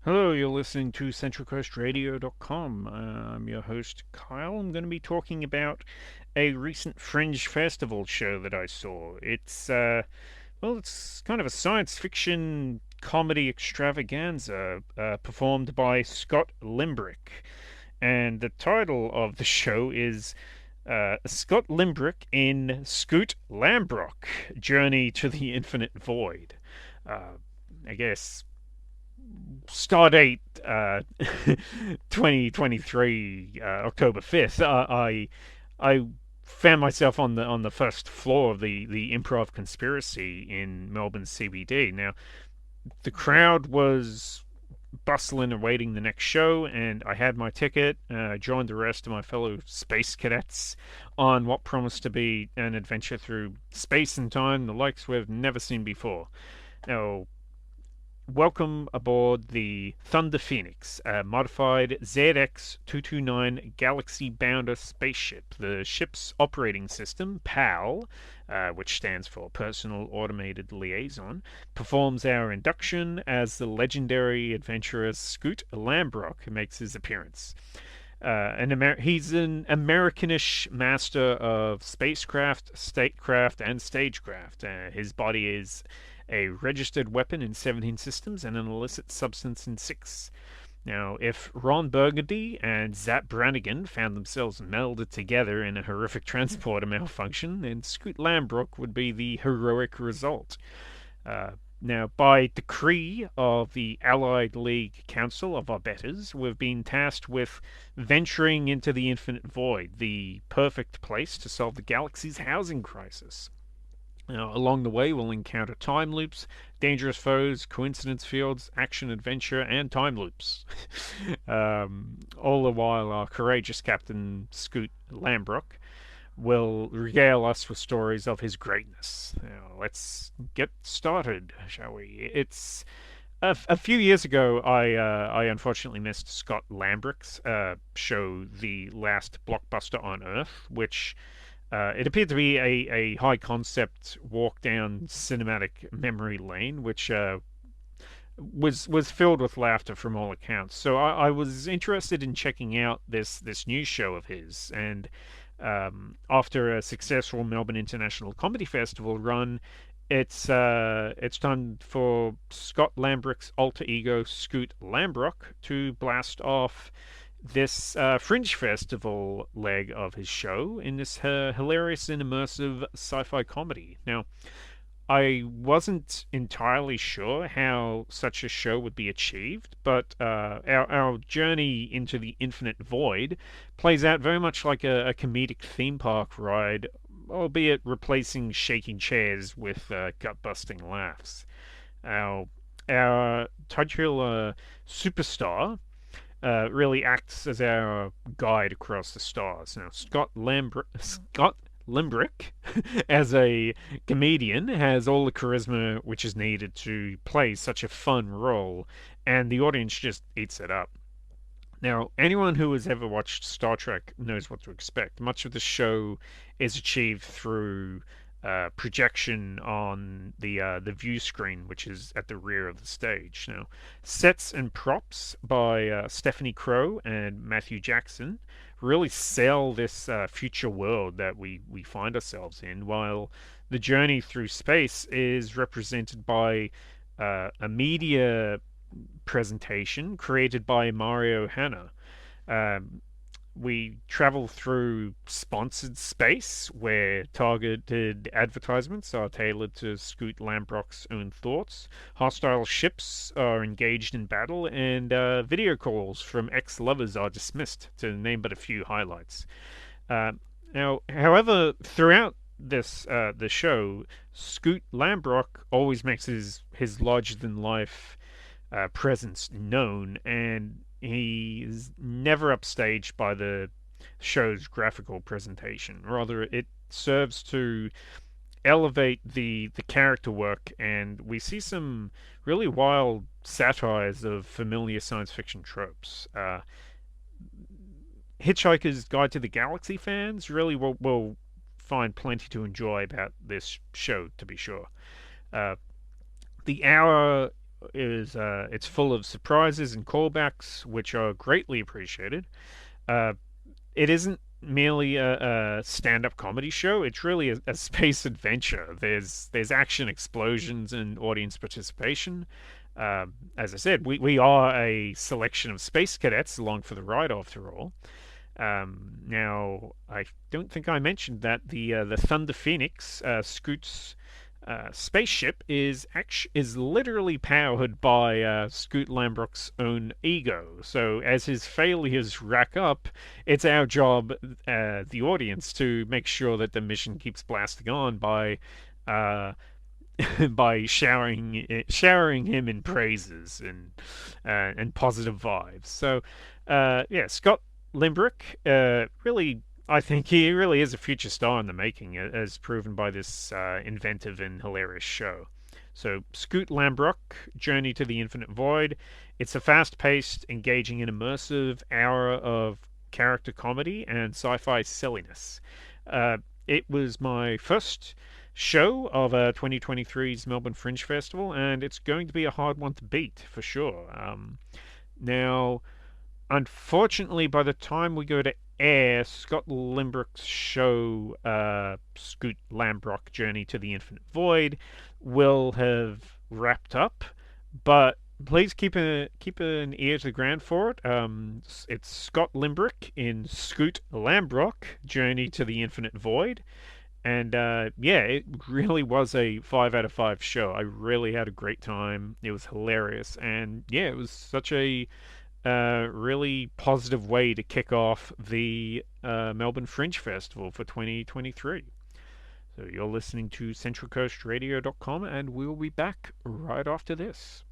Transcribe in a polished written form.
Hello, you're listening to CentralCoastRadio.com. I'm your host, Kyle. I'm going to be talking about a recent Fringe Festival show that I saw. It's kind of a science fiction comedy extravaganza performed by Scott Limbrick. And the title of the show is Scott Limbrick in Scoot Lambrock Journey to the Infinite Void. Uh, I guess Stardate 2023 October 5th. I found myself on the first floor of the Improv Conspiracy in Melbourne CBD. Now the crowd was bustling awaiting the next show, and I had my ticket. Joined the rest of my fellow space cadets on what promised to be an adventure through space and time, the likes we've never seen before. Now, welcome aboard the Thunder Phoenix, a modified ZX-229 Galaxy Bounder spaceship. The ship's operating system, PAL, which stands for Personal Automated Liaison, performs our induction as the legendary adventurer Scoot Lambrock makes his appearance. He's an Americanish master of spacecraft, statecraft, and stagecraft. His body is a registered weapon in 17 systems and an illicit substance in 6. Now, if Ron Burgundy and Zap Brannigan found themselves melded together in a horrific transporter malfunction, then Scoot Lambrook would be the heroic result. Now, by decree of the Allied League Council of our betters, we've been tasked with venturing into the infinite void, the perfect place to solve the galaxy's housing crisis. Now, along the way, we'll encounter time loops, dangerous foes, coincidence fields, action adventure, and time loops. All the while, our courageous Captain Scoot Lambrook will regale us with stories of his greatness. Now, let's get started, shall we? It's a few years ago, I unfortunately missed Scott Lambrick's show, The Last Blockbuster on Earth, which it appeared to be a high concept walk down cinematic memory lane, which was filled with laughter from all accounts. So I was interested in checking out this new show of his, and after a successful Melbourne International Comedy Festival run, it's time for Scott Lambrick's alter ego Scoot Lambrock to blast off this Fringe Festival leg of his show in this hilarious and immersive sci-fi comedy. Now, I wasn't entirely sure how such a show would be achieved, but our journey into the infinite void plays out very much like a comedic theme park ride, albeit replacing shaking chairs with gut-busting laughs. Our, our titular superstar really acts as our guide across the stars. Now, Scott Limbrick, as a comedian, has all the charisma which is needed to play such a fun role, and the audience just eats it up. Now, anyone who has ever watched Star Trek knows what to expect. Much of the show is achieved through projection on the view screen, which is at the rear of the stage. Now, sets and props by Stephanie Crow and Matthew Jackson really sell this future world that we find ourselves in, while the journey through space is represented by a media presentation created by Mario Hanna. Um, we travel through sponsored space where targeted advertisements are tailored to Scoot Lambrock's own thoughts. Hostile ships are engaged in battle, and video calls from ex-lovers are dismissed, to name but a few highlights. Uh, Now, however, throughout the show, Scoot Lambrock always makes his larger than life presence known, and he is never upstaged by the show's graphical presentation. Rather, it serves to elevate the character work, and we see some really wild satires of familiar science fiction tropes. Hitchhiker's Guide to the Galaxy fans really will find plenty to enjoy about this show, to be sure. Uh, the hour it's full of surprises and callbacks, which are greatly appreciated. Uh, it isn't merely a stand-up comedy show. It's really a space adventure. There's action, explosions, and audience participation. As I said, we are a selection of space cadets along for the ride, after all. Now, I don't think I mentioned that the Thunder Phoenix, Scoot's spaceship, is literally powered by Scoot Lambrock's own ego. So as his failures rack up, it's our job, the audience, to make sure that the mission keeps blasting on by uh, by showering him in praises and positive vibes. So yeah, Scott Limbrick, really, I think he really is a future star in the making, as proven by this inventive and hilarious show. So, Scoot Lambrock, Journey to the Infinite Void. It's a fast paced, engaging, and immersive hour of character comedy and sci fi silliness. Uh, it was my first show of 2023's Melbourne Fringe Festival, and it's going to be a hard one to beat for sure. Now, unfortunately, by the time we go to air, Scott Limbrick's show, Scoot Lambrock Journey to the Infinite Void, will have wrapped up. But please keep an ear to the ground for it. It's Scott Limbrick in Scoot Lambrock Journey to the Infinite Void. And yeah, it really was a 5 out of 5 show. I really had a great time. It was hilarious, and yeah, it was such a really positive way to kick off the Melbourne Fringe Festival for 2023. So you're listening to CentralCoastRadio.com, and we'll be back right after this.